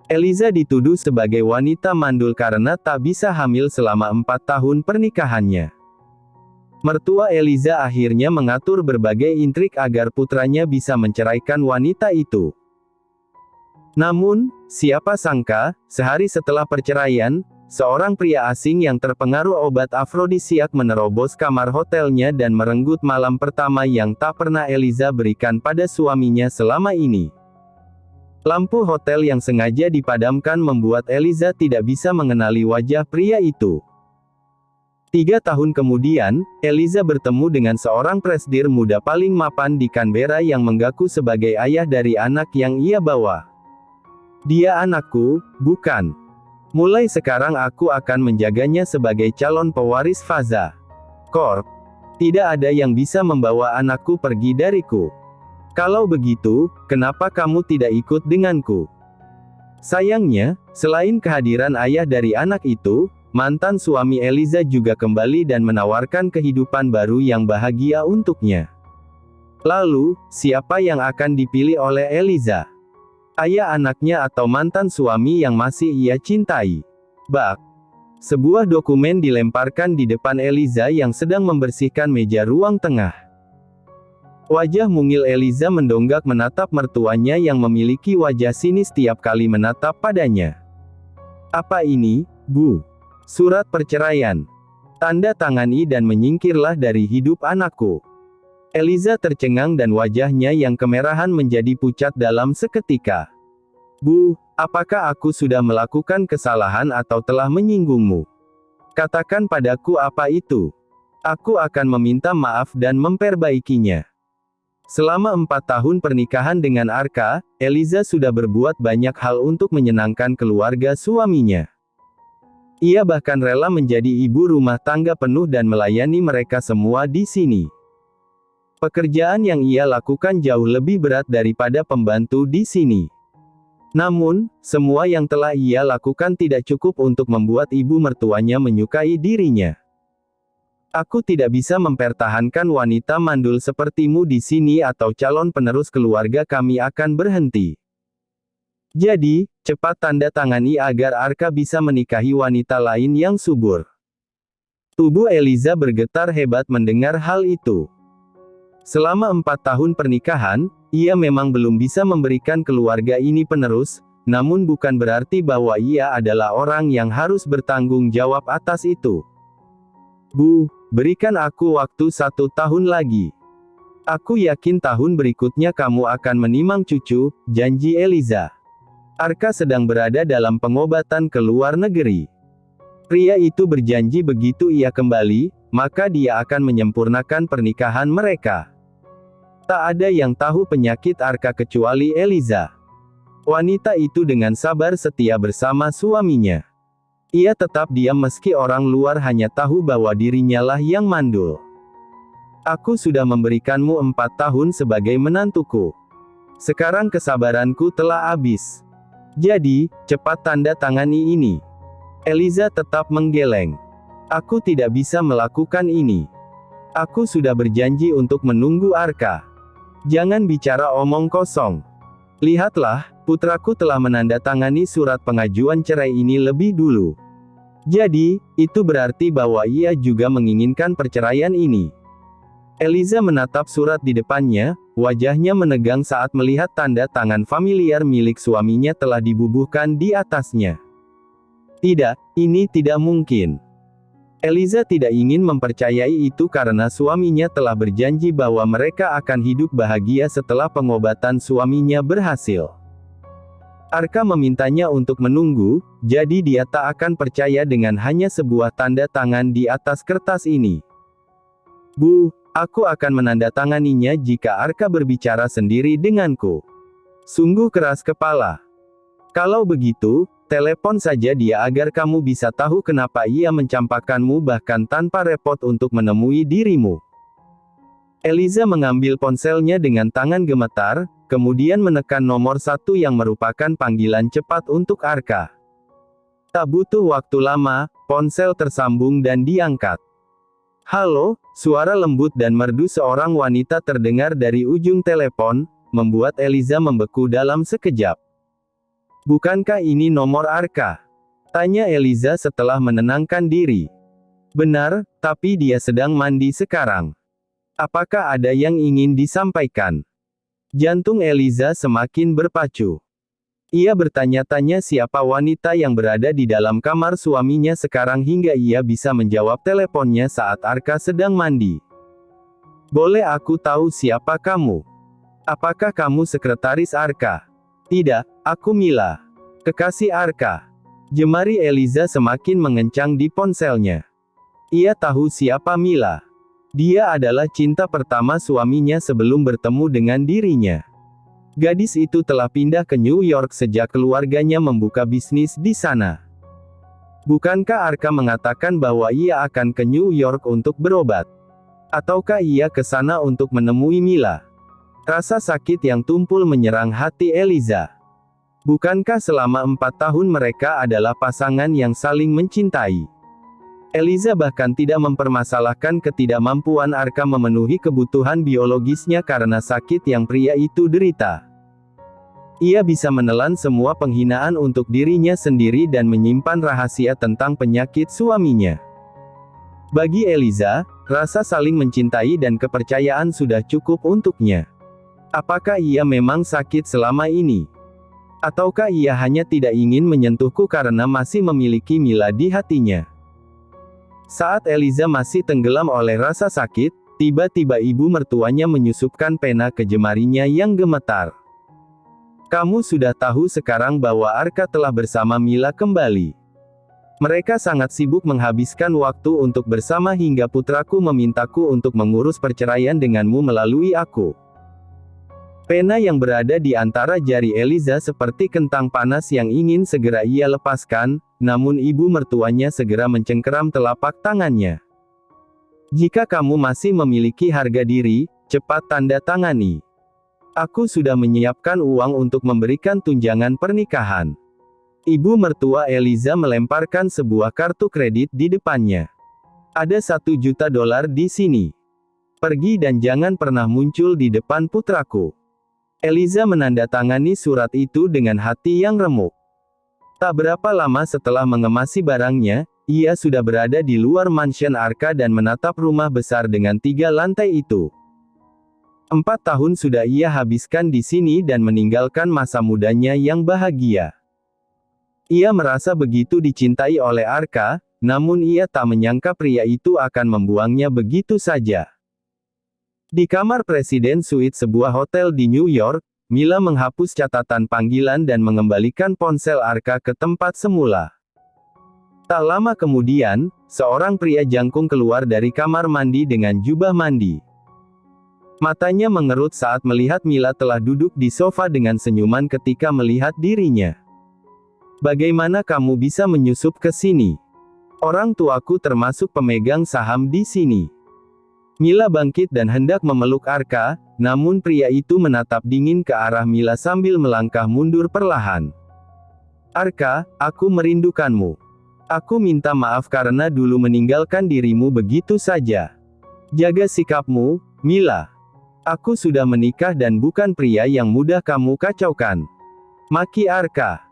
Eliza dituduh sebagai wanita mandul karena tak bisa hamil selama 4 tahun pernikahannya. Mertua Eliza akhirnya mengatur berbagai intrik agar putranya bisa menceraikan wanita itu. Namun, siapa sangka, sehari setelah perceraian, seorang pria asing yang terpengaruh obat afrodisiak menerobos kamar hotelnya dan merenggut malam pertama yang tak pernah Eliza berikan pada suaminya selama ini. Lampu hotel yang sengaja dipadamkan membuat Eliza tidak bisa mengenali wajah pria itu. 3 tahun kemudian, Eliza bertemu dengan seorang presidir muda paling mapan di Canberra yang mengaku sebagai ayah dari anak yang ia bawa. Dia anakku, bukan. Mulai sekarang aku akan menjaganya sebagai calon pewaris Faza Corp. Tidak ada yang bisa membawa anakku pergi dariku. Kalau begitu, kenapa kamu tidak ikut denganku? Sayangnya, selain kehadiran ayah dari anak itu, mantan suami Eliza juga kembali dan menawarkan kehidupan baru yang bahagia untuknya. Lalu, siapa yang akan dipilih oleh Eliza? Ayah anaknya atau mantan suami yang masih ia cintai? Bak. Sebuah dokumen dilemparkan di depan Eliza yang sedang membersihkan meja ruang tengah. Wajah mungil Eliza mendonggak menatap mertuanya yang memiliki wajah sinis tiap kali menatap padanya. Apa ini, Bu? Surat perceraian. Tanda tangani dan menyingkirlah dari hidup anakku. Eliza tercengang dan wajahnya yang kemerahan menjadi pucat dalam seketika. Bu, apakah aku sudah melakukan kesalahan atau telah menyinggungmu? Katakan padaku apa itu. Aku akan meminta maaf dan memperbaikinya. Selama 4 tahun pernikahan dengan Arka, Eliza sudah berbuat banyak hal untuk menyenangkan keluarga suaminya. Ia bahkan rela menjadi ibu rumah tangga penuh dan melayani mereka semua di sini. Pekerjaan yang ia lakukan jauh lebih berat daripada pembantu di sini. Namun, semua yang telah ia lakukan tidak cukup untuk membuat ibu mertuanya menyukai dirinya. Aku tidak bisa mempertahankan wanita mandul sepertimu di sini atau calon penerus keluarga kami akan berhenti. Jadi, cepat tanda tangani agar Arka bisa menikahi wanita lain yang subur. Tubuh Eliza bergetar hebat mendengar hal itu. Selama 4 tahun pernikahan, ia memang belum bisa memberikan keluarga ini penerus, namun bukan berarti bahwa ia adalah orang yang harus bertanggung jawab atas itu. Bu, berikan aku waktu 1 tahun lagi. Aku yakin tahun berikutnya kamu akan menimang cucu, janji Eliza. Arka sedang berada dalam pengobatan ke luar negeri. Pria itu berjanji begitu ia kembali, maka dia akan menyempurnakan pernikahan mereka. Tak ada yang tahu penyakit Arka kecuali Eliza. Wanita itu dengan sabar setia bersama suaminya. Ia tetap diam meski orang luar hanya tahu bahwa dirinya lah yang mandul. Aku sudah memberikanmu 4 tahun sebagai menantuku. Sekarang kesabaranku telah habis. Jadi, cepat tanda tangani ini. Eliza tetap menggeleng. Aku tidak bisa melakukan ini. Aku sudah berjanji untuk menunggu Arka. Jangan bicara omong kosong. Lihatlah, putraku telah menandatangani surat pengajuan cerai ini lebih dulu. Jadi, itu berarti bahwa ia juga menginginkan perceraian ini. Eliza menatap surat di depannya, wajahnya menegang saat melihat tanda tangan familiar milik suaminya telah dibubuhkan di atasnya. Tidak, ini tidak mungkin. Eliza tidak ingin mempercayai itu karena suaminya telah berjanji bahwa mereka akan hidup bahagia setelah pengobatan suaminya berhasil. Arka memintanya untuk menunggu, jadi dia tak akan percaya dengan hanya sebuah tanda tangan di atas kertas ini. Bu, aku akan menandatanganinya jika Arka berbicara sendiri denganku. Sungguh keras kepala. Kalau begitu, telepon saja dia agar kamu bisa tahu kenapa ia mencampakkanmu bahkan tanpa repot untuk menemui dirimu. Eliza mengambil ponselnya dengan tangan gemetar, kemudian menekan nomor 1 yang merupakan panggilan cepat untuk Arka. Tak butuh waktu lama, ponsel tersambung dan diangkat. Halo, suara lembut dan merdu seorang wanita terdengar dari ujung telepon, membuat Eliza membeku dalam sekejap. Bukankah ini nomor Arka? Tanya Eliza setelah menenangkan diri. Benar, tapi dia sedang mandi sekarang. Apakah ada yang ingin disampaikan? Jantung Eliza semakin berpacu. Ia bertanya-tanya siapa wanita yang berada di dalam kamar suaminya sekarang hingga ia bisa menjawab teleponnya saat Arka sedang mandi. Boleh aku tahu siapa kamu? Apakah kamu sekretaris Arka? Tidak, aku Mila. Kekasih Arka. Jemari Eliza semakin mengencang di ponselnya. Ia tahu siapa Mila. Dia adalah cinta pertama suaminya sebelum bertemu dengan dirinya. Gadis itu telah pindah ke New York sejak keluarganya membuka bisnis di sana. Bukankah Arka mengatakan bahwa ia akan ke New York untuk berobat? Ataukah ia ke sana untuk menemui Mila? Rasa sakit yang tumpul menyerang hati Eliza. Bukankah selama 4 tahun mereka adalah pasangan yang saling mencintai? Eliza bahkan tidak mempermasalahkan ketidakmampuan Arka memenuhi kebutuhan biologisnya karena sakit yang pria itu derita. Ia bisa menelan semua penghinaan untuk dirinya sendiri dan menyimpan rahasia tentang penyakit suaminya. Bagi Eliza, rasa saling mencintai dan kepercayaan sudah cukup untuknya. Apakah ia memang sakit selama ini? Ataukah ia hanya tidak ingin menyentuhku karena masih memiliki Mila di hatinya? Saat Eliza masih tenggelam oleh rasa sakit, tiba-tiba ibu mertuanya menyusupkan pena ke jemarinya yang gemetar. Kamu sudah tahu sekarang bahwa Arka telah bersama Mila kembali. Mereka sangat sibuk menghabiskan waktu untuk bersama hingga putraku memintaku untuk mengurus perceraian denganmu melalui aku. Pena yang berada di antara jari Eliza seperti kentang panas yang ingin segera ia lepaskan, namun ibu mertuanya segera mencengkeram telapak tangannya. Jika kamu masih memiliki harga diri, cepat tanda tangani. Aku sudah menyiapkan uang untuk memberikan tunjangan pernikahan. Ibu mertua Eliza melemparkan sebuah kartu kredit di depannya. Ada $1 juta di sini. Pergi dan jangan pernah muncul di depan putraku. Eliza menandatangani surat itu dengan hati yang remuk. Tak berapa lama setelah mengemasi barangnya, ia sudah berada di luar mansion Arka dan menatap rumah besar dengan 3 lantai itu. 4 tahun sudah ia habiskan di sini dan meninggalkan masa mudanya yang bahagia. Ia merasa begitu dicintai oleh Arka, namun ia tak menyangka pria itu akan membuangnya begitu saja. Di kamar Presiden Suite sebuah hotel di New York, Mila menghapus catatan panggilan dan mengembalikan ponsel Arka ke tempat semula. Tak lama kemudian, seorang pria jangkung keluar dari kamar mandi dengan jubah mandi. Matanya mengerut saat melihat Mila telah duduk di sofa dengan senyuman ketika melihat dirinya. Bagaimana kamu bisa menyusup ke sini? Orang tuaku termasuk pemegang saham di sini. Mila bangkit dan hendak memeluk Arka, namun pria itu menatap dingin ke arah Mila sambil melangkah mundur perlahan. Arka, aku merindukanmu. Aku minta maaf karena dulu meninggalkan dirimu begitu saja. Jaga sikapmu, Mila. Aku sudah menikah dan bukan pria yang mudah kamu kacaukan. Maki Arka.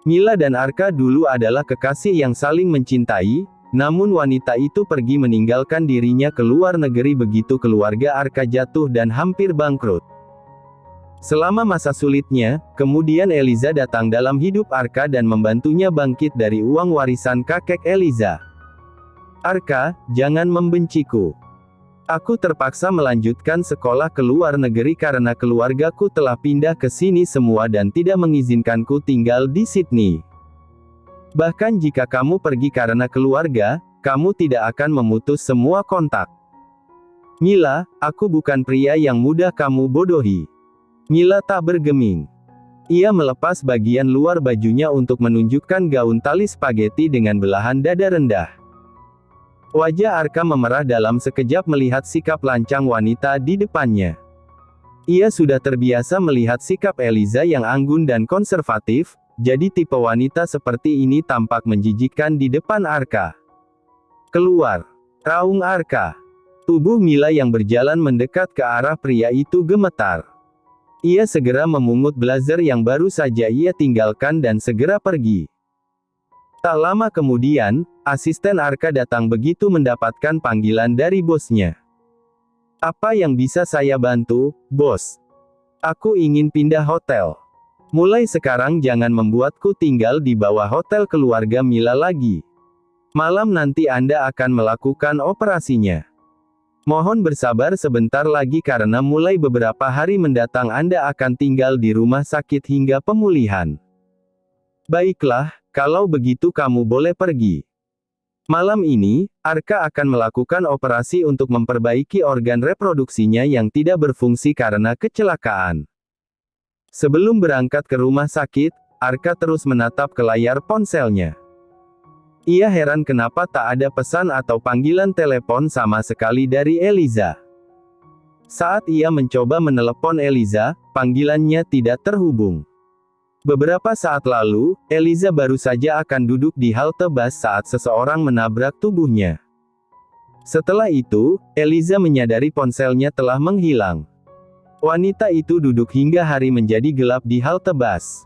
Mila dan Arka dulu adalah kekasih yang saling mencintai, namun wanita itu pergi meninggalkan dirinya ke luar negeri begitu keluarga Arka jatuh dan hampir bangkrut. Selama masa sulitnya, kemudian Eliza datang dalam hidup Arka dan membantunya bangkit dari uang warisan kakek Eliza. Arka, jangan membenciku. Aku terpaksa melanjutkan sekolah ke luar negeri karena keluargaku telah pindah ke sini semua dan tidak mengizinkanku tinggal di Sydney. Bahkan jika kamu pergi karena keluarga, kamu tidak akan memutus semua kontak. Mila, aku bukan pria yang mudah kamu bodohi. Mila tak bergeming. Ia melepas bagian luar bajunya untuk menunjukkan gaun tali spaghetti dengan belahan dada rendah. Wajah Arka memerah dalam sekejap melihat sikap lancang wanita di depannya. Ia sudah terbiasa melihat sikap Eliza yang anggun dan konservatif, jadi tipe wanita seperti ini tampak menjijikkan di depan Arka. Keluar. Raung Arka. Tubuh Mila yang berjalan mendekat ke arah pria itu gemetar. Ia segera memungut blazer yang baru saja ia tinggalkan dan segera pergi. Tak lama kemudian, asisten Arka datang begitu mendapatkan panggilan dari bosnya. "Apa yang bisa saya bantu, bos? Aku ingin pindah hotel. Mulai sekarang jangan membuatku tinggal di bawah hotel keluarga Mila lagi. Malam nanti Anda akan melakukan operasinya. Mohon bersabar sebentar lagi karena mulai beberapa hari mendatang Anda akan tinggal di rumah sakit hingga pemulihan." "Baiklah, kalau begitu kamu boleh pergi. Malam ini, Arka akan melakukan operasi untuk memperbaiki organ reproduksinya yang tidak berfungsi karena kecelakaan." Sebelum berangkat ke rumah sakit, Arka terus menatap ke layar ponselnya. Ia heran kenapa tak ada pesan atau panggilan telepon sama sekali dari Eliza. Saat ia mencoba menelepon Eliza, panggilannya tidak terhubung. Beberapa saat lalu, Eliza baru saja akan duduk di halte bus saat seseorang menabrak tubuhnya. Setelah itu, Eliza menyadari ponselnya telah menghilang. Wanita itu duduk hingga hari menjadi gelap di halte bus.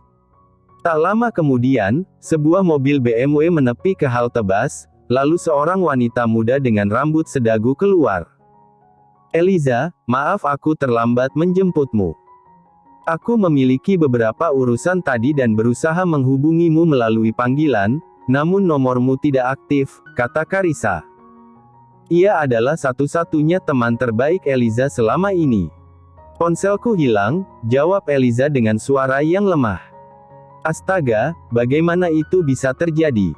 Tak lama kemudian, sebuah mobil BMW menepi ke halte bus, lalu seorang wanita muda dengan rambut sedagu keluar. "Eliza, maaf aku terlambat menjemputmu. Aku memiliki beberapa urusan tadi dan berusaha menghubungimu melalui panggilan, namun nomormu tidak aktif," kata Carissa. Ia adalah satu-satunya teman terbaik Eliza selama ini. "Ponselku hilang," jawab Eliza dengan suara yang lemah. "Astaga, bagaimana itu bisa terjadi?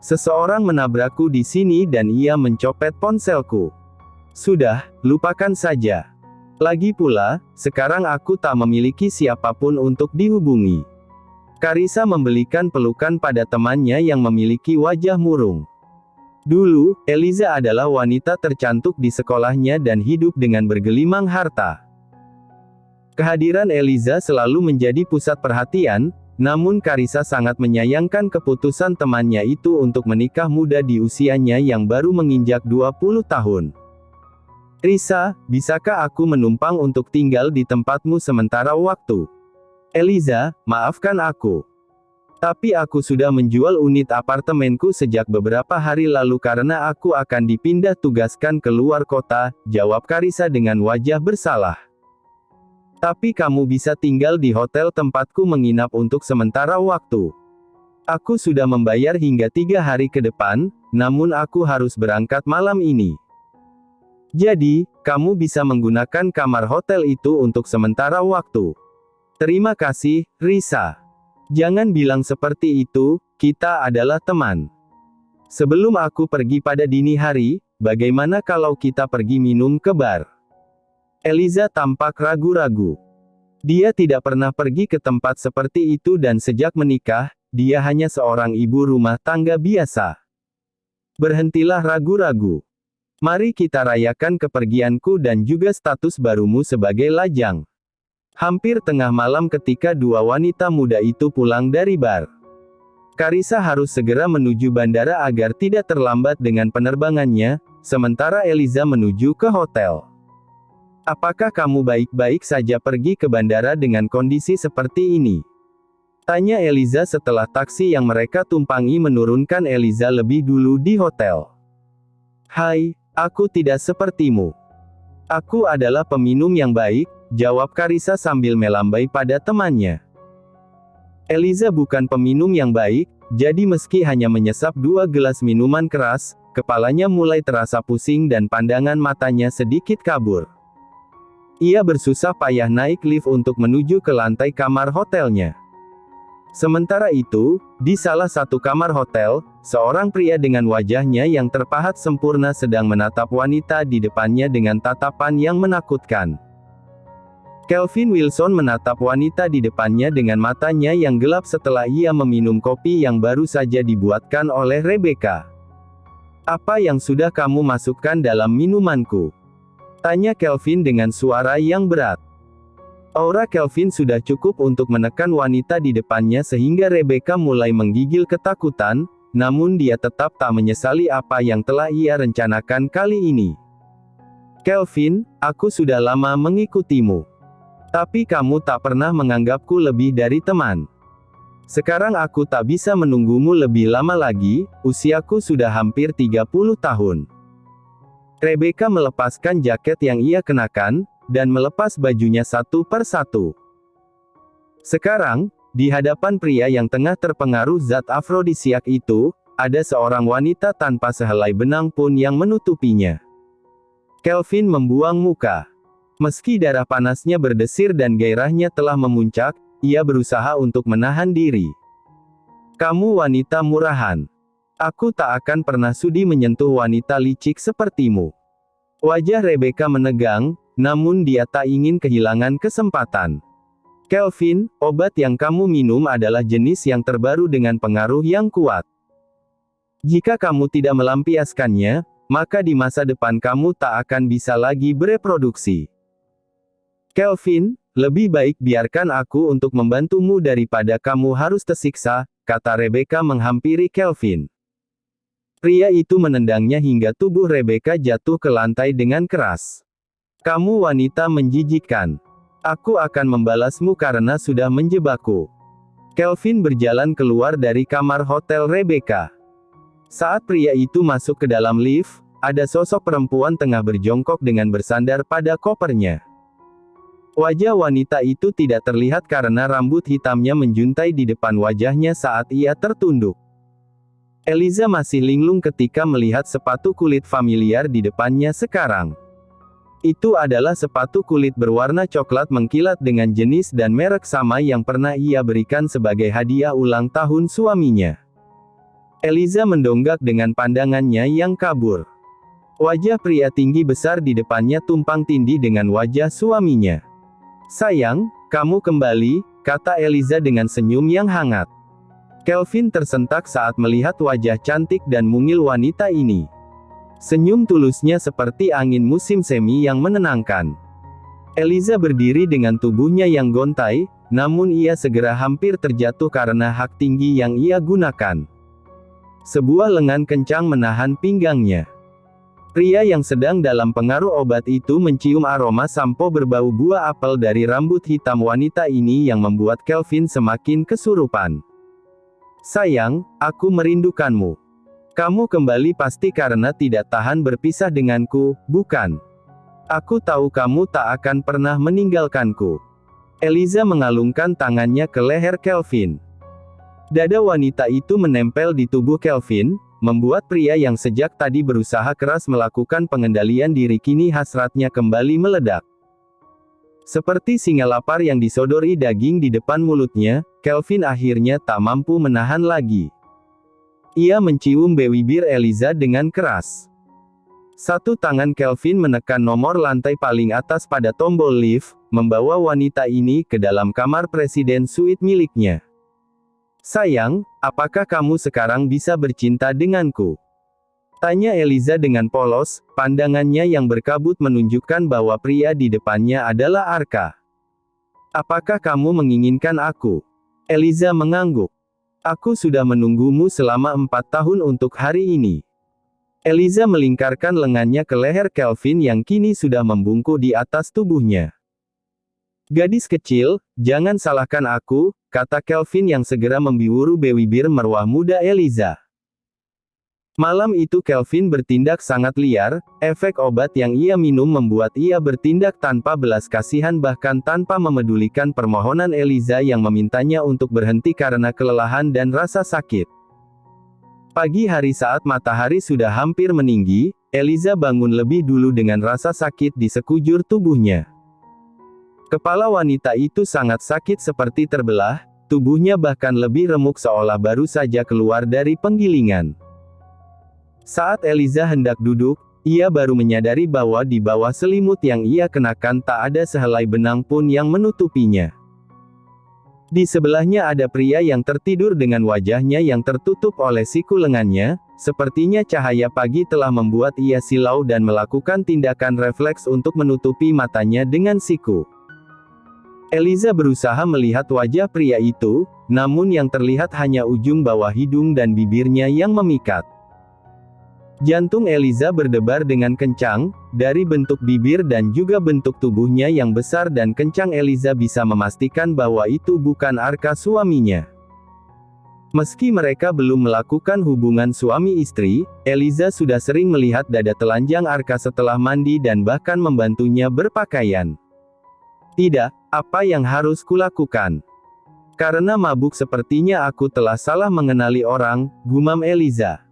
Seseorang menabrakku di sini dan ia mencopet ponselku. Sudah, lupakan saja. Lagi pula, sekarang aku tak memiliki siapapun untuk dihubungi." Carissa memberikan pelukan pada temannya yang memiliki wajah murung. Dulu, Eliza adalah wanita tercantik di sekolahnya dan hidup dengan bergelimang harta. Kehadiran Eliza selalu menjadi pusat perhatian, namun Carissa sangat menyayangkan keputusan temannya itu untuk menikah muda di usianya yang baru menginjak 20 tahun. "Risa, bisakah aku menumpang untuk tinggal di tempatmu sementara waktu?" "Eliza, maafkan aku. Tapi aku sudah menjual unit apartemenku sejak beberapa hari lalu karena aku akan dipindah tugaskan ke luar kota," jawab Carissa dengan wajah bersalah. "Tapi kamu bisa tinggal di hotel tempatku menginap untuk sementara waktu. Aku sudah membayar hingga 3 hari ke depan, namun aku harus berangkat malam ini. Jadi, kamu bisa menggunakan kamar hotel itu untuk sementara waktu." "Terima kasih, Risa. Jangan bilang seperti itu, kita adalah teman. Sebelum aku pergi pada dini hari, bagaimana kalau kita pergi minum ke bar?" Eliza tampak ragu-ragu. Dia tidak pernah pergi ke tempat seperti itu dan sejak menikah, dia hanya seorang ibu rumah tangga biasa. "Berhentilah ragu-ragu. Mari kita rayakan kepergianku dan juga status barumu sebagai lajang." Hampir tengah malam ketika dua wanita muda itu pulang dari bar. Carissa harus segera menuju bandara agar tidak terlambat dengan penerbangannya, sementara Eliza menuju ke hotel. "Apakah kamu baik-baik saja pergi ke bandara dengan kondisi seperti ini?" tanya Eliza setelah taksi yang mereka tumpangi menurunkan Eliza lebih dulu di hotel. "Hai, aku tidak sepertimu. Aku adalah peminum yang baik," jawab Carissa sambil melambai pada temannya. Eliza bukan peminum yang baik, jadi meski hanya menyesap 2 gelas minuman keras, kepalanya mulai terasa pusing dan pandangan matanya sedikit kabur. Ia bersusah payah naik lift untuk menuju ke lantai kamar hotelnya. Sementara itu, di salah satu kamar hotel, seorang pria dengan wajahnya yang terpahat sempurna sedang menatap wanita di depannya dengan tatapan yang menakutkan. Kelvin Wilson menatap wanita di depannya dengan matanya yang gelap setelah ia meminum kopi yang baru saja dibuatkan oleh Rebecca. "Apa yang sudah kamu masukkan dalam minumanku?" tanya Kelvin dengan suara yang berat. Aura Kelvin sudah cukup untuk menekan wanita di depannya sehingga Rebecca mulai menggigil ketakutan, namun dia tetap tak menyesali apa yang telah ia rencanakan kali ini. "Kelvin, aku sudah lama mengikutimu. Tapi kamu tak pernah menganggapku lebih dari teman. Sekarang aku tak bisa menunggumu lebih lama lagi, usiaku sudah hampir 30 tahun. Rebecca melepaskan jaket yang ia kenakan, dan melepas bajunya satu per satu. Sekarang, di hadapan pria yang tengah terpengaruh zat afrodisiak itu, ada seorang wanita tanpa sehelai benang pun yang menutupinya. Kelvin membuang muka. Meski darah panasnya berdesir dan gairahnya telah memuncak, ia berusaha untuk menahan diri. Kamu wanita murahan. Aku tak akan pernah sudi menyentuh wanita licik sepertimu. Wajah Rebecca menegang, namun dia tak ingin kehilangan kesempatan. Kelvin, obat yang kamu minum adalah jenis yang terbaru dengan pengaruh yang kuat. Jika kamu tidak melampiaskannya, maka di masa depan kamu tak akan bisa lagi bereproduksi. Kelvin, lebih baik biarkan aku untuk membantumu daripada kamu harus tersiksa, kata Rebecca menghampiri Kelvin. Pria itu menendangnya hingga tubuh Rebecca jatuh ke lantai dengan keras. Kamu wanita menjijikkan. Aku akan membalasmu karena sudah menjebakku. Kelvin berjalan keluar dari kamar hotel Rebecca. Saat pria itu masuk ke dalam lift, ada sosok perempuan tengah berjongkok dengan bersandar pada kopernya. Wajah wanita itu tidak terlihat karena rambut hitamnya menjuntai di depan wajahnya saat ia tertunduk. Eliza masih linglung ketika melihat sepatu kulit familiar di depannya sekarang. Itu adalah sepatu kulit berwarna coklat mengkilat dengan jenis dan merek sama yang pernah ia berikan sebagai hadiah ulang tahun suaminya. Eliza mendonggak dengan pandangannya yang kabur. Wajah pria tinggi besar di depannya tumpang tindih dengan wajah suaminya. Sayang, kamu kembali, kata Eliza dengan senyum yang hangat. Kelvin tersentak saat melihat wajah cantik dan mungil wanita ini. Senyum tulusnya seperti angin musim semi yang menenangkan. Eliza berdiri dengan tubuhnya yang gontai, namun ia segera hampir terjatuh karena hak tinggi yang ia gunakan. Sebuah lengan kencang menahan pinggangnya. Pria yang sedang dalam pengaruh obat itu mencium aroma sampo berbau buah apel dari rambut hitam wanita ini yang membuat Kelvin semakin kesurupan. Sayang, aku merindukanmu. Kamu kembali pasti karena tidak tahan berpisah denganku, bukan? Aku tahu kamu tak akan pernah meninggalkanku. Eliza mengalungkan tangannya ke leher Kelvin. Dada wanita itu menempel di tubuh Kelvin, membuat pria yang sejak tadi berusaha keras melakukan pengendalian diri kini hasratnya kembali meledak. Seperti singa lapar yang disodori daging di depan mulutnya, Kelvin akhirnya tak mampu menahan lagi. Ia mencium bibir Eliza dengan keras. Satu tangan Kelvin menekan nomor lantai paling atas pada tombol lift, membawa wanita ini ke dalam kamar presiden suite miliknya. Sayang, apakah kamu sekarang bisa bercinta denganku? Tanya Eliza dengan polos, pandangannya yang berkabut menunjukkan bahwa pria di depannya adalah Arka. Apakah kamu menginginkan aku? Eliza mengangguk. Aku sudah menunggumu selama 4 tahun untuk hari ini. Eliza melingkarkan lengannya ke leher Kelvin yang kini sudah membungkuk di atas tubuhnya. Gadis kecil, jangan salahkan aku, kata Kelvin yang segera membiuru bibir merwah muda Eliza. Malam itu Kelvin bertindak sangat liar, efek obat yang ia minum membuat ia bertindak tanpa belas kasihan bahkan tanpa memedulikan permohonan Eliza yang memintanya untuk berhenti karena kelelahan dan rasa sakit. Pagi hari saat matahari sudah hampir meninggi, Eliza bangun lebih dulu dengan rasa sakit di sekujur tubuhnya. Kepala wanita itu sangat sakit seperti terbelah, tubuhnya bahkan lebih remuk seolah baru saja keluar dari penggilingan. Saat Eliza hendak duduk, ia baru menyadari bahwa di bawah selimut yang ia kenakan tak ada sehelai benang pun yang menutupinya. Di sebelahnya ada pria yang tertidur dengan wajahnya yang tertutup oleh siku lengannya, sepertinya cahaya pagi telah membuat ia silau dan melakukan tindakan refleks untuk menutupi matanya dengan siku. Eliza berusaha melihat wajah pria itu, namun yang terlihat hanya ujung bawah hidung dan bibirnya yang memikat. Jantung Eliza berdebar dengan kencang. Dari bentuk bibir dan juga bentuk tubuhnya yang besar dan kencang, Eliza bisa memastikan bahwa itu bukan Arka suaminya. Meski mereka belum melakukan hubungan suami istri, Eliza sudah sering melihat dada telanjang Arka setelah mandi dan bahkan membantunya berpakaian. Tidak, apa yang harus kulakukan? Karena mabuk sepertinya aku telah salah mengenali orang, gumam Eliza.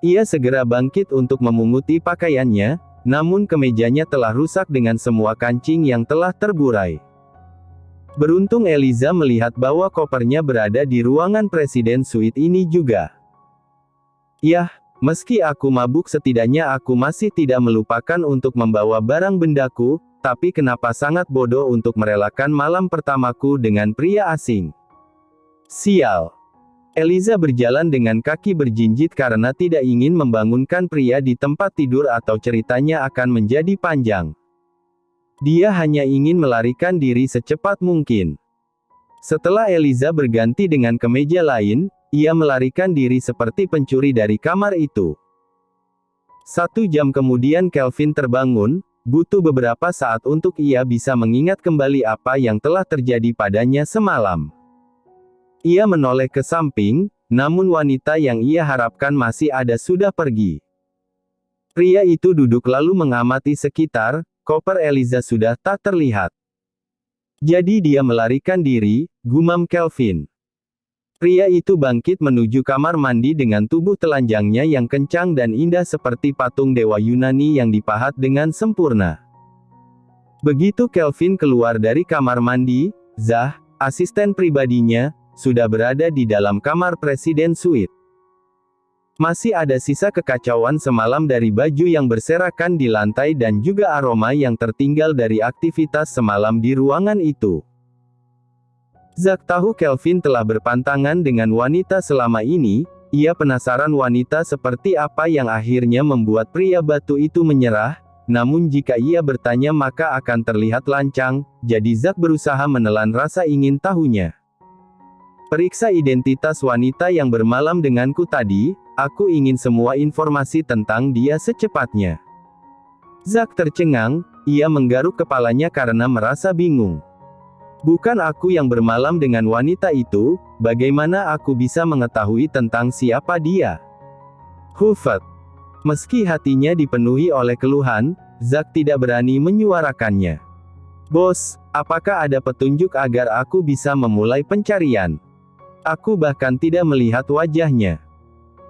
Ia segera bangkit untuk memunguti pakaiannya, namun kemejanya telah rusak dengan semua kancing yang telah terburai. Beruntung Eliza melihat bahwa kopernya berada di ruangan Presiden Suite ini juga. Yah, meski aku mabuk setidaknya aku masih tidak melupakan untuk membawa barang bendaku, tapi kenapa sangat bodoh untuk merelakan malam pertamaku dengan pria asing. Sial. Eliza berjalan dengan kaki berjinjit karena tidak ingin membangunkan pria di tempat tidur atau ceritanya akan menjadi panjang. Dia hanya ingin melarikan diri secepat mungkin. Setelah Eliza berganti dengan kemeja lain, ia melarikan diri seperti pencuri dari kamar itu. 1 jam kemudian Kelvin terbangun, butuh beberapa saat untuk ia bisa mengingat kembali apa yang telah terjadi padanya semalam. Ia menoleh ke samping, namun wanita yang ia harapkan masih ada sudah pergi. Pria itu duduk lalu mengamati sekitar. Koper Eliza sudah tak terlihat. Jadi dia melarikan diri, gumam Kelvin. Pria itu bangkit menuju kamar mandi dengan tubuh telanjangnya yang kencang dan indah seperti patung dewa Yunani yang dipahat dengan sempurna. Begitu Kelvin keluar dari kamar mandi, Zah, asisten pribadinya, sudah berada di dalam kamar Presiden Suite. Masih ada sisa kekacauan semalam dari baju yang berserakan di lantai dan juga aroma yang tertinggal dari aktivitas semalam di ruangan itu. Zack tahu Kelvin telah berpantangan dengan wanita selama ini. Ia penasaran wanita seperti apa yang akhirnya membuat pria batu itu menyerah, namun jika ia bertanya maka akan terlihat lancang, jadi Zack berusaha menelan rasa ingin tahunya. Periksa identitas wanita yang bermalam denganku tadi, aku ingin semua informasi tentang dia secepatnya. Zack tercengang, ia menggaruk kepalanya karena merasa bingung. Bukan aku yang bermalam dengan wanita itu, bagaimana aku bisa mengetahui tentang siapa dia? Hufet. Meski hatinya dipenuhi oleh keluhan, Zack tidak berani menyuarakannya. Bos, apakah ada petunjuk agar aku bisa memulai pencarian? Aku bahkan tidak melihat wajahnya.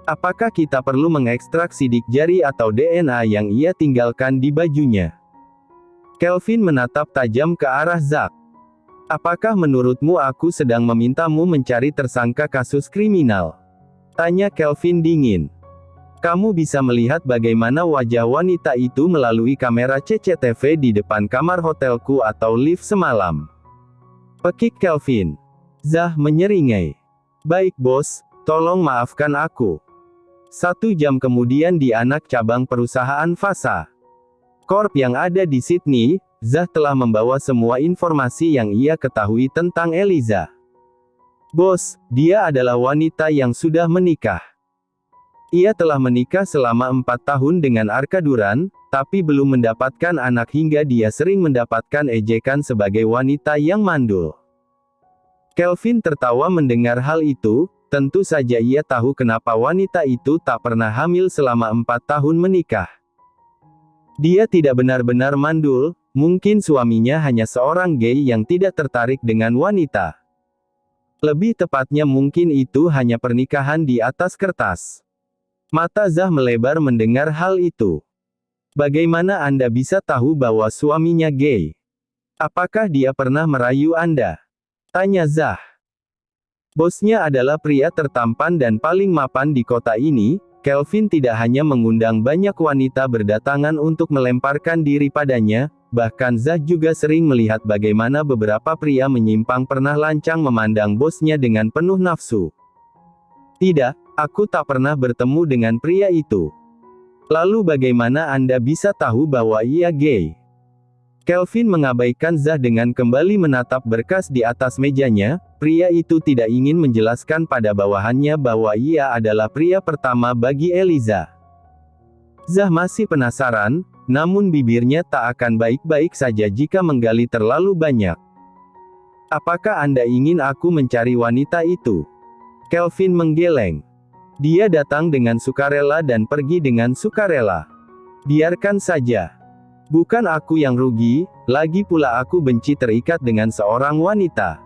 Apakah kita perlu mengekstrak sidik jari atau DNA yang ia tinggalkan di bajunya? Kelvin menatap tajam ke arah Zack. Apakah menurutmu aku sedang memintamu mencari tersangka kasus kriminal? Tanya Kelvin dingin. Kamu bisa melihat bagaimana wajah wanita itu melalui kamera CCTV di depan kamar hotelku atau lift semalam. Pekik Kelvin. Zah menyeringai. Baik bos, tolong maafkan aku. 1 jam kemudian di anak cabang perusahaan Fasa Corp yang ada di Sydney, Zah telah membawa semua informasi yang ia ketahui tentang Eliza. Bos, dia adalah wanita yang sudah menikah. Ia telah menikah selama 4 tahun dengan Arka Duran, tapi belum mendapatkan anak hingga dia sering mendapatkan ejekan sebagai wanita yang mandul. Kelvin tertawa mendengar hal itu, tentu saja ia tahu kenapa wanita itu tak pernah hamil selama 4 tahun menikah. Dia tidak benar-benar mandul, mungkin suaminya hanya seorang gay yang tidak tertarik dengan wanita. Lebih tepatnya mungkin itu hanya pernikahan di atas kertas. Mata Zah melebar mendengar hal itu. Bagaimana Anda bisa tahu bahwa suaminya gay? Apakah dia pernah merayu Anda? Tanya Zah. Bosnya adalah pria tertampan dan paling mapan di kota ini. Kelvin tidak hanya mengundang banyak wanita berdatangan untuk melemparkan diri padanya, bahkan Zah juga sering melihat bagaimana beberapa pria menyimpang pernah lancang memandang bosnya dengan penuh nafsu. Tidak, aku tak pernah bertemu dengan pria itu. Lalu bagaimana Anda bisa tahu bahwa ia gay? Kelvin mengabaikan Zah dengan kembali menatap berkas di atas mejanya. Pria itu tidak ingin menjelaskan pada bawahannya bahwa ia adalah pria pertama bagi Eliza. Zah masih penasaran, namun bibirnya tak akan baik-baik saja jika menggali terlalu banyak. Apakah Anda ingin aku mencari wanita itu? Kelvin menggeleng. Dia datang dengan sukarela dan pergi dengan sukarela. Biarkan saja. Bukan aku yang rugi, lagi pula aku benci terikat dengan seorang wanita.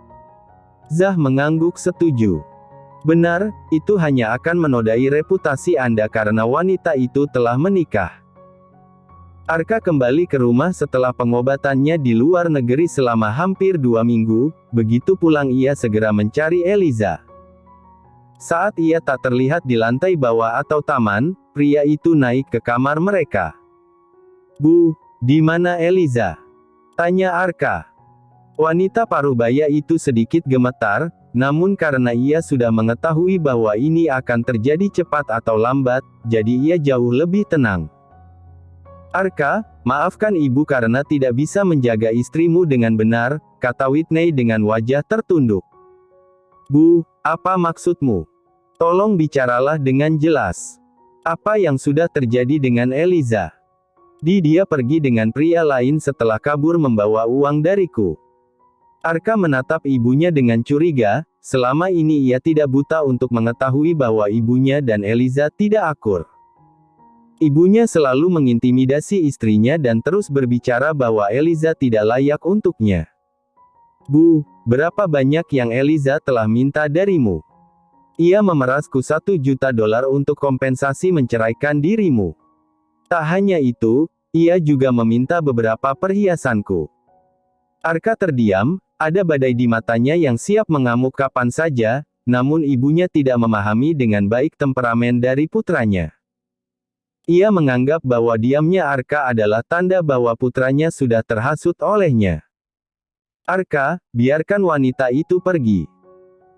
Zah mengangguk setuju. Benar, itu hanya akan menodai reputasi Anda karena wanita itu telah menikah. Arka kembali ke rumah setelah pengobatannya di luar negeri selama hampir 2 minggu, begitu pulang ia segera mencari Eliza. Saat ia tak terlihat di lantai bawah atau taman, pria itu naik ke kamar mereka. "Bu, di mana Eliza?" tanya Arka. Wanita parubaya itu sedikit gemetar, namun karena ia sudah mengetahui bahwa ini akan terjadi cepat atau lambat, jadi ia jauh lebih tenang. "Arka, maafkan ibu karena tidak bisa menjaga istrimu dengan benar," kata Whitney dengan wajah tertunduk. "Bu, apa maksudmu? Tolong bicaralah dengan jelas. Apa yang sudah terjadi dengan Eliza? Dia pergi dengan pria lain setelah kabur membawa uang dariku." Arka menatap ibunya dengan curiga, selama ini ia tidak buta untuk mengetahui bahwa ibunya dan Eliza tidak akur. Ibunya selalu mengintimidasi istrinya dan terus berbicara bahwa Eliza tidak layak untuknya. "Bu, berapa banyak yang Eliza telah minta darimu? Ia memerasku $1 juta untuk kompensasi menceraikan dirimu. Tak hanya itu, ia juga meminta beberapa perhiasanku." Arka terdiam, ada badai di matanya yang siap mengamuk kapan saja, namun ibunya tidak memahami dengan baik temperamen dari putranya. Ia menganggap bahwa diamnya Arka adalah tanda bahwa putranya sudah terhasut olehnya. "Arka, biarkan wanita itu pergi.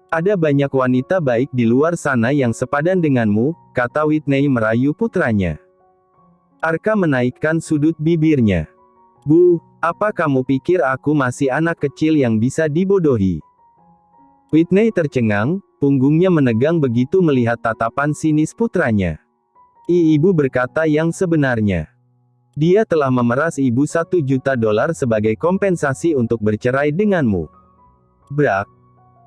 Ada banyak wanita baik di luar sana yang sepadan denganmu," kata Whitney merayu putranya. Arka menaikkan sudut bibirnya. "Bu, apa kamu pikir aku masih anak kecil yang bisa dibodohi?" Whitney tercengang, punggungnya menegang begitu melihat tatapan sinis putranya. Ibu berkata yang sebenarnya. Dia telah memeras ibu $1 juta sebagai kompensasi untuk bercerai denganmu. Brak.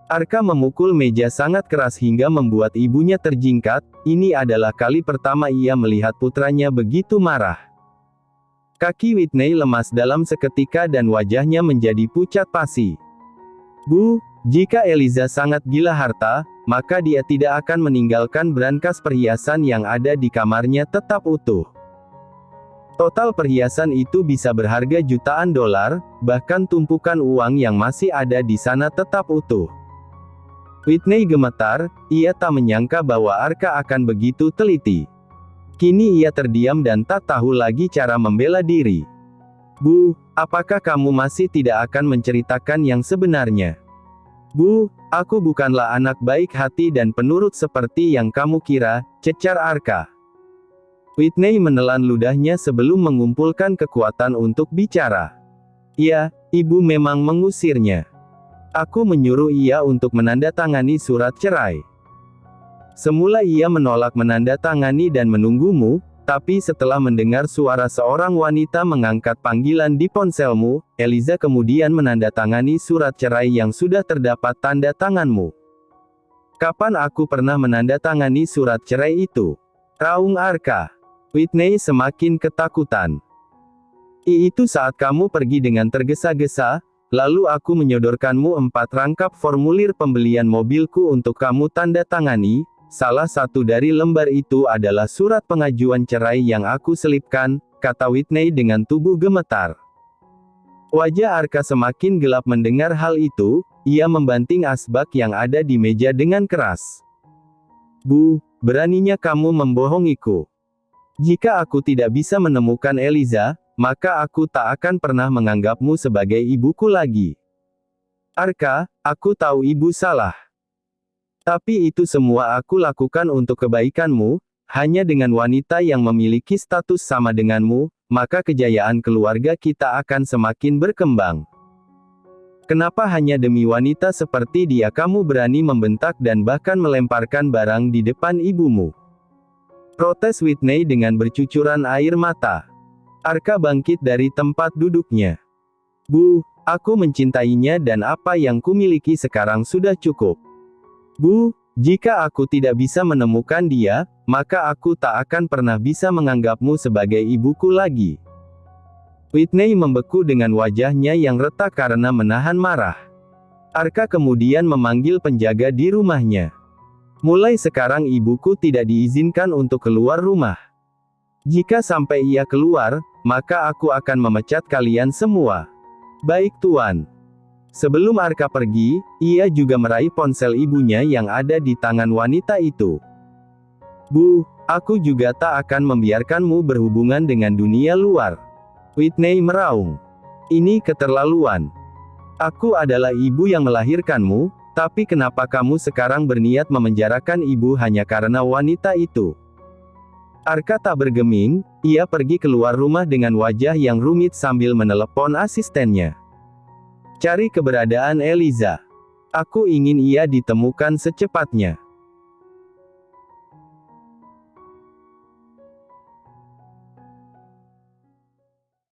Arka memukul meja sangat keras hingga membuat ibunya terjingkat. Ini adalah kali pertama ia melihat putranya begitu marah. Kaki Whitney lemas dalam seketika dan wajahnya menjadi pucat pasi. "Bu, jika Eliza sangat gila harta, maka dia tidak akan meninggalkan brankas perhiasan yang ada di kamarnya tetap utuh. Total perhiasan itu bisa berharga jutaan dolar, bahkan tumpukan uang yang masih ada di sana tetap utuh." Whitney gemetar, ia tak menyangka bahwa Arka akan begitu teliti. Kini ia terdiam dan tak tahu lagi cara membela diri. "Bu, apakah kamu masih tidak akan menceritakan yang sebenarnya?" "Bu, aku bukanlah anak baik hati dan penurut seperti yang kamu kira," cecar Arka. Whitney menelan ludahnya sebelum mengumpulkan kekuatan untuk bicara. "Ya, ibu memang mengusirnya. Aku menyuruh ia untuk menandatangani surat cerai. Semula ia menolak menandatangani dan menunggumu, tapi setelah mendengar suara seorang wanita mengangkat panggilan di ponselmu, Eliza kemudian menandatangani surat cerai yang sudah terdapat tanda tanganmu." "Kapan aku pernah menandatangani surat cerai itu?" raung Arka. Whitney semakin ketakutan. "Itu saat kamu pergi dengan tergesa-gesa, lalu aku menyodorkanmu 4 rangkap formulir pembelian mobilku untuk kamu tanda tangani. Salah satu dari lembar itu adalah surat pengajuan cerai yang aku selipkan," kata Whitney dengan tubuh gemetar. Wajah Arka semakin gelap mendengar hal itu, ia membanting asbak yang ada di meja dengan keras. "Bu, beraninya kamu membohongiku. Jika aku tidak bisa menemukan Eliza, maka aku tak akan pernah menganggapmu sebagai ibuku lagi. Arka, aku tahu ibu salah. Tapi itu semua aku lakukan untuk kebaikanmu, hanya dengan wanita yang memiliki status sama denganmu, maka kejayaan keluarga kita akan semakin berkembang. Kenapa hanya demi wanita seperti dia kamu berani membentak dan bahkan melemparkan barang di depan ibumu?" protes Whitney dengan bercucuran air mata. Arka bangkit dari tempat duduknya. Bu, aku mencintainya dan apa yang kumiliki sekarang sudah cukup. Bu, jika aku tidak bisa menemukan dia, maka aku tak akan pernah bisa menganggapmu sebagai ibuku lagi. Whitney membeku dengan wajahnya yang retak karena menahan marah. Arka kemudian memanggil penjaga di rumahnya. Mulai sekarang ibuku tidak diizinkan untuk keluar rumah. Jika sampai ia keluar, maka aku akan memecat kalian semua. Baik tuan. Sebelum Arka pergi, ia juga meraih ponsel ibunya yang ada di tangan wanita itu. Bu, aku juga tak akan membiarkanmu berhubungan dengan dunia luar. Whitney meraung. Ini keterlaluan. Aku adalah ibu yang melahirkanmu, tapi kenapa kamu sekarang berniat memenjarakan ibu hanya karena wanita itu? Arka tak bergeming, ia pergi keluar rumah dengan wajah yang rumit sambil menelepon asistennya. Cari keberadaan Eliza. Aku ingin ia ditemukan secepatnya.